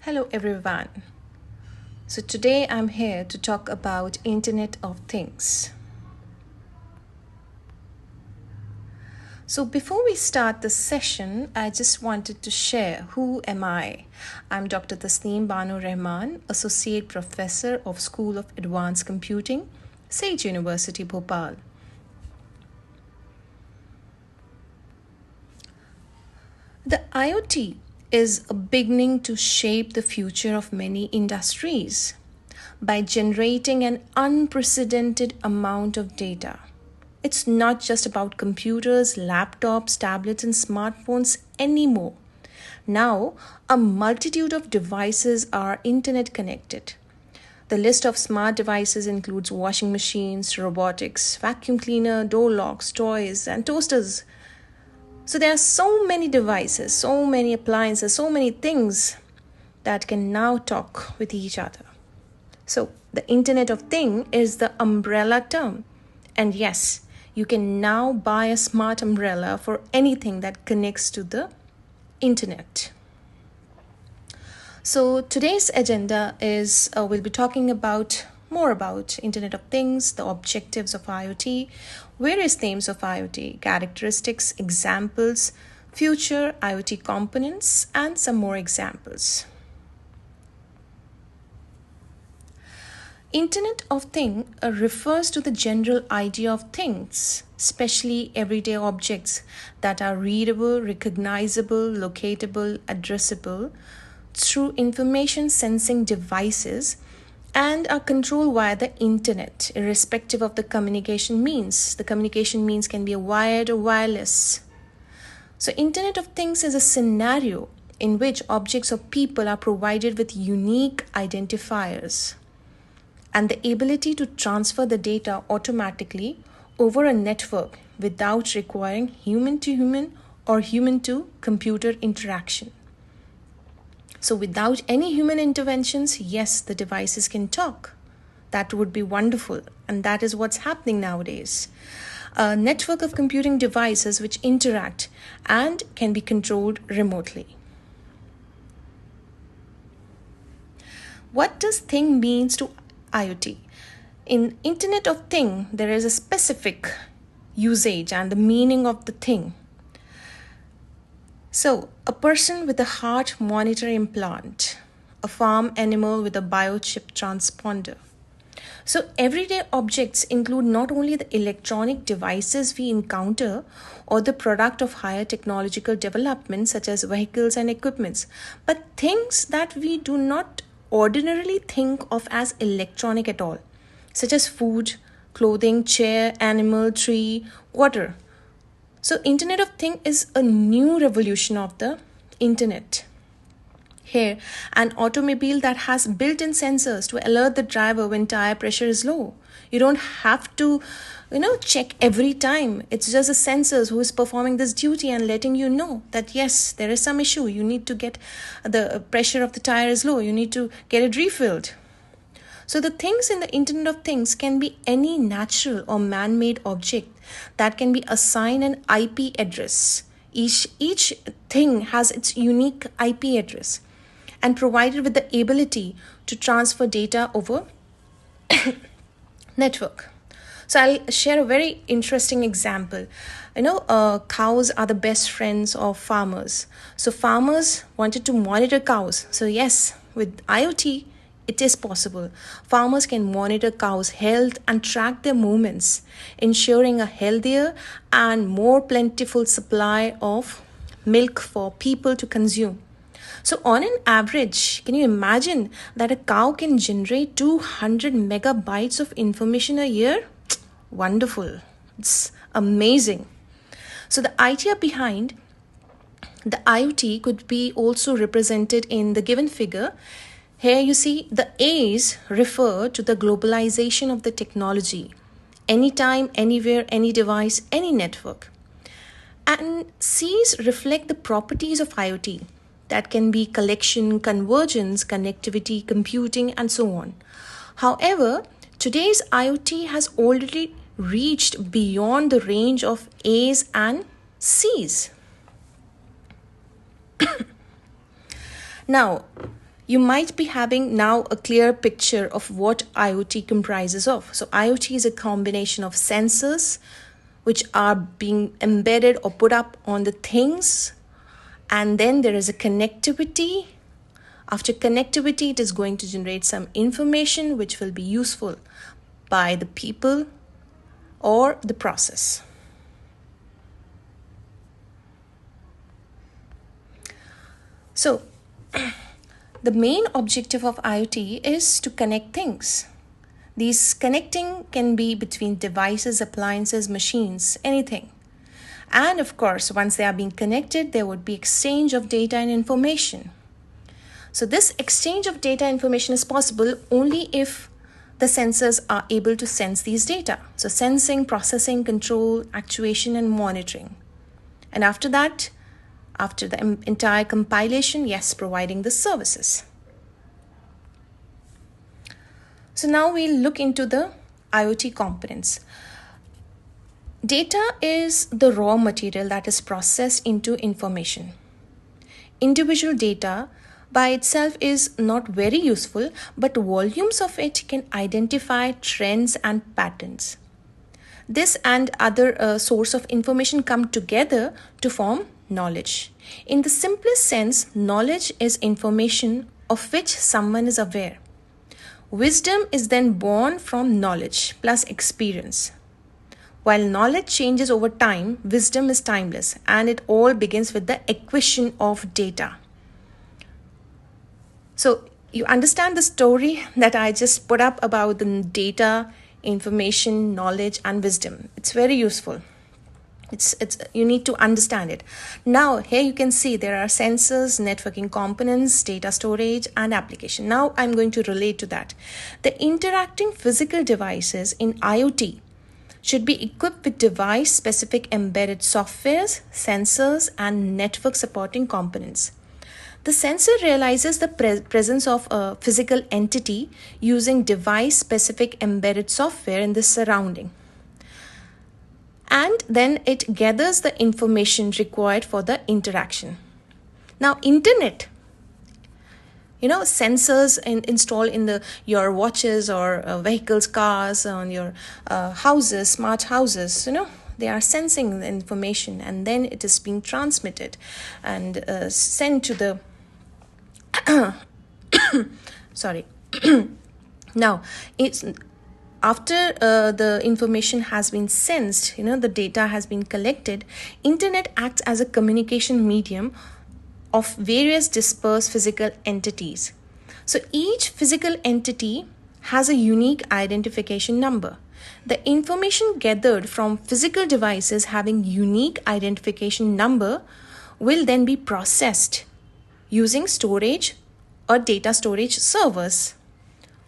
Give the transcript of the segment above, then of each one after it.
Hello everyone. So today I'm here to talk about Internet of Things. So before we start the session, I just wanted to share who am I. I'm Dr. Tasneem Bano Rehman, Associate Professor of School of Advanced Computing, Sage University, Bhopal. The IoT is a beginning to shape the future of many industries by generating an unprecedented amount of data. It's not just about computers, laptops, tablets, and smartphones anymore. Now, a multitude of devices are internet connected. The list of smart devices includes washing machines, robotics, vacuum cleaner, door locks, toys, and toasters. So there are so many devices, so many appliances, so many things that can now talk with each other. So the Internet of Things is the umbrella term. And yes, you can now buy a smart umbrella for anything that connects to the internet. So today's agenda is we'll be talking about more about Internet of Things, the objectives of IoT, various names of IoT, characteristics, examples, future IoT components, and some more examples. Internet of Things refers to the general idea of things, especially everyday objects that are readable, recognizable, locatable, addressable through information sensing devices and are controlled via the internet, irrespective of the communication means. The communication means can be a wired or wireless. So Internet of Things is a scenario in which objects or people are provided with unique identifiers and the ability to transfer the data automatically over a network without requiring human-to-human or human-to-computer interaction. So without any human interventions, yes, the devices can talk. That would be wonderful, and that is what's happening nowadays. A network of computing devices which interact and can be controlled remotely. What does thing means to IoT? In Internet of Thing, there is a specific usage and the meaning of the thing. So, a person with a heart monitor implant, a farm animal with a biochip transponder. So, everyday objects include not only the electronic devices we encounter or the product of higher technological development such as vehicles and equipments, but things that we do not ordinarily think of as electronic at all, such as food, clothing, chair, animal, tree, water. So Internet of Things is a new revolution of the internet. Here, an automobile that has built-in sensors to alert the driver when tire pressure is low. You don't have to, check every time. It's just the sensors who is performing this duty and letting you know that yes, there is some issue. You need to get the pressure of the tire is low. You need to get it refilled. So the things in the Internet of Things can be any natural or man-made object that can be assigned an IP address. Each thing has its unique IP address and provided with the ability to transfer data over network. So I'll share a very interesting example. Cows are the best friends of farmers. So farmers wanted to monitor cows. So yes, with IoT, it is possible. Farmers can monitor cows' health and track their movements, ensuring a healthier and more plentiful supply of milk for people to consume. So on an average, can you imagine that a cow can generate 200 megabytes of information a year? Wonderful. It's amazing. So the idea behind the IoT could be also represented in the given figure. Here you see the A's refer to the globalization of the technology. Anytime, anywhere, any device, any network. And C's reflect the properties of IoT. That can be collection, convergence, connectivity, computing, and so on. However, today's IoT has already reached beyond the range of A's and C's. Now, you might be having now a clear picture of what IoT comprises of. So IoT is a combination of sensors which are being embedded or put up on the things, and then there is a connectivity. After connectivity, it is going to generate some information which will be useful by the people or the process. So the main objective of IoT is to connect things. These connecting can be between devices, appliances, machines, anything. And of course, once they are being connected, there would be exchange of data and information. So this exchange of data information is possible only if the sensors are able to sense these data. So sensing, processing, control, actuation, and monitoring. And after that, after the entire compilation, yes, providing the services. So now we'll look into the IoT components. Data is the raw material that is processed into information. Individual data by itself is not very useful, but volumes of it can identify trends and patterns. This and other source of information come together to form knowledge. In the simplest sense, knowledge is information of which someone is aware. Wisdom is then born from knowledge plus experience. While knowledge changes over time, wisdom is timeless, and it all begins with the acquisition of data. So you understand the story that I just put up about the data, information, knowledge, and wisdom. It's very useful. You need to understand it. Now here you can see there are sensors, networking components, data storage, and application. Now I'm going to relate to that. The interacting physical devices in IoT should be equipped with device-specific embedded softwares, sensors, and network supporting components. The sensor realizes the presence of a physical entity using device-specific embedded software in the surrounding. And then it gathers the information required for the interaction. Now, internet, sensors installed in your watches or vehicles, cars, on your houses, smart houses, they are sensing the information, and then it is being transmitted and sent to the sorry. Now, it's after the information has been sensed, the data has been collected, internet acts as a communication medium of various dispersed physical entities. So each physical entity has a unique identification number. The information gathered from physical devices having unique identification number will then be processed using storage or data storage servers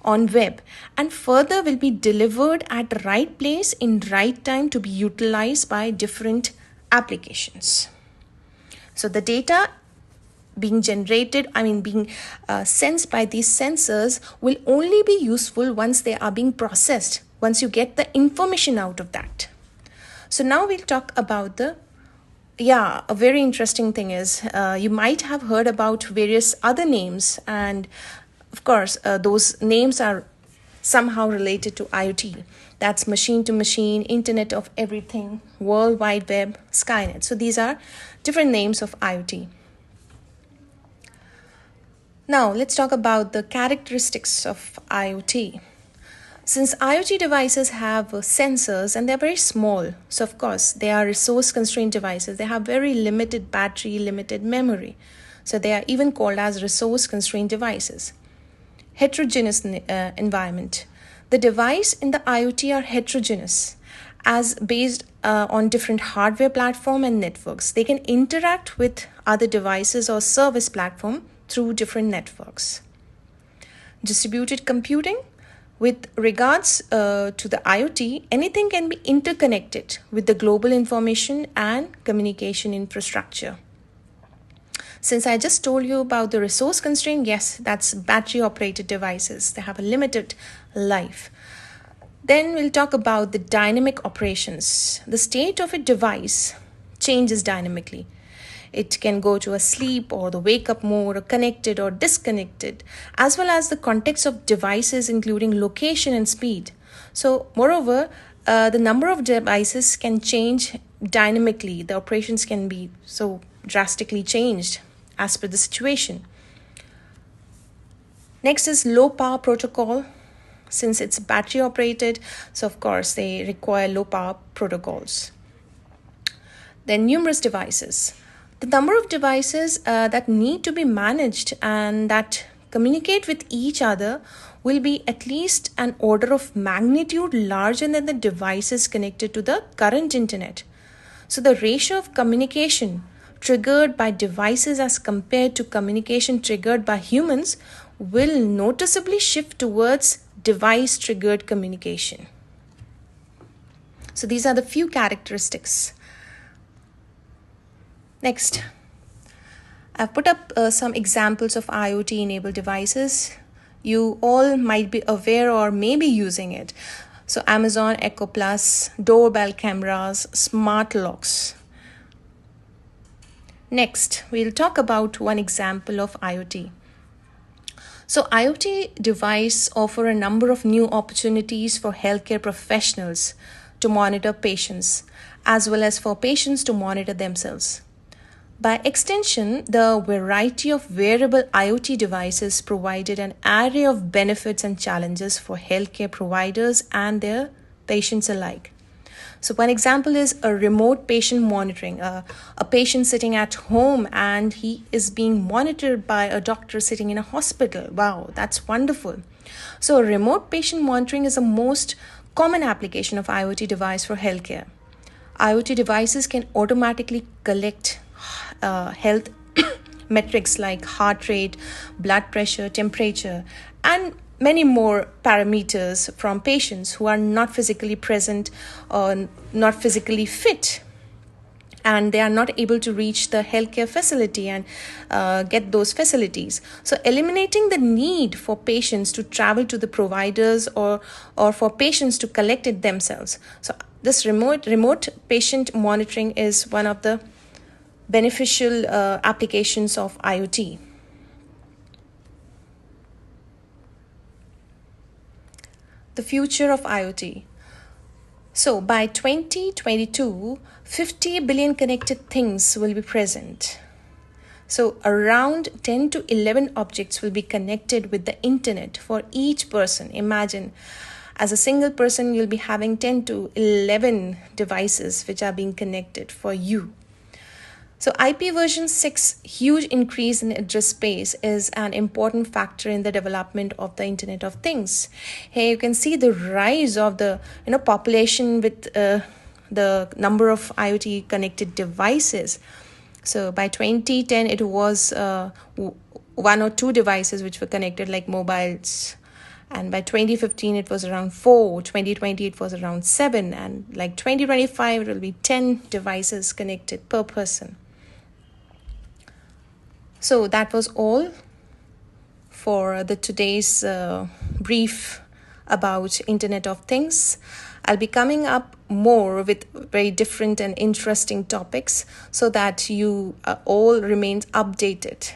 on web, and further will be delivered at right place in right time to be utilized by different applications. So the data being generated, being sensed by these sensors will only be useful once they are being processed, once you get the information out of that. So now we'll talk about a very interesting thing is you might have heard about various other names, and of course those names are somehow related to IoT. That's machine to machine, Internet of Everything, World Wide Web, Skynet. So these are different names of IoT. Now let's talk about the characteristics of IoT. Since IoT devices have sensors and they're very small, so of course they are resource constrained devices. They have very limited battery, limited memory. So they are even called as resource constrained devices. Heterogeneous environment. The device in the IoT are heterogeneous as based on different hardware platform and networks. They can interact with other devices or service platform through different networks. Distributed computing. With regards to the IoT, anything can be interconnected with the global information and communication infrastructure. Since I just told you about the resource constraint, yes, that's battery operated devices. They have a limited life. Then we'll talk about the dynamic operations. The state of a device changes dynamically. It can go to a sleep or the wake up mode, or connected or disconnected, as well as the context of devices, including location and speed. So, moreover, the number of devices can change dynamically. The operations can be so drastically changed as per the situation. Next is low power protocol. Since it's battery operated, so of course they require low power protocols. Then numerous devices. The number of devices that need to be managed and that communicate with each other will be at least an order of magnitude larger than the devices connected to the current internet. So the ratio of communication triggered by devices as compared to communication triggered by humans will noticeably shift towards device triggered communication. So these are the few characteristics. Next, I've put up some examples of IoT enabled devices. You all might be aware or maybe using it. So Amazon Echo Plus, doorbell cameras, smart locks. Next, we'll talk about one example of IoT. So IoT devices offer a number of new opportunities for healthcare professionals to monitor patients, as well as for patients to monitor themselves. By extension, the variety of wearable IoT devices provided an array of benefits and challenges for healthcare providers and their patients alike. So one example is a remote patient monitoring, a patient sitting at home and he is being monitored by a doctor sitting in a hospital. Wow, that's wonderful. So remote patient monitoring is the most common application of IoT device for healthcare. IoT devices can automatically collect health metrics like heart rate, blood pressure, temperature, and many more parameters from patients who are not physically present or not physically fit, and they are not able to reach the healthcare facility and get those facilities. So eliminating the need for patients to travel to the providers or for patients to collect it themselves. So this remote patient monitoring is one of the beneficial applications of IoT. The future of IoT. So by 2022, 50 billion connected things will be present. So around 10 to 11 objects will be connected with the internet for each person. Imagine, as a single person, you'll be having 10 to 11 devices which are being connected for you. So IP version 6 huge increase in address space is an important factor in the development of the Internet of Things. Here you can see the rise of the population with the number of IoT connected devices. So by 2010 it was one or two devices which were connected like mobiles. And by 2015 it was around 4, 2020 it was around 7, and like 2025 it will be 10 devices connected per person. So that was all for the today's brief about Internet of Things. I'll be coming up more with very different and interesting topics so that you all remain updated.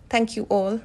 Thank you all.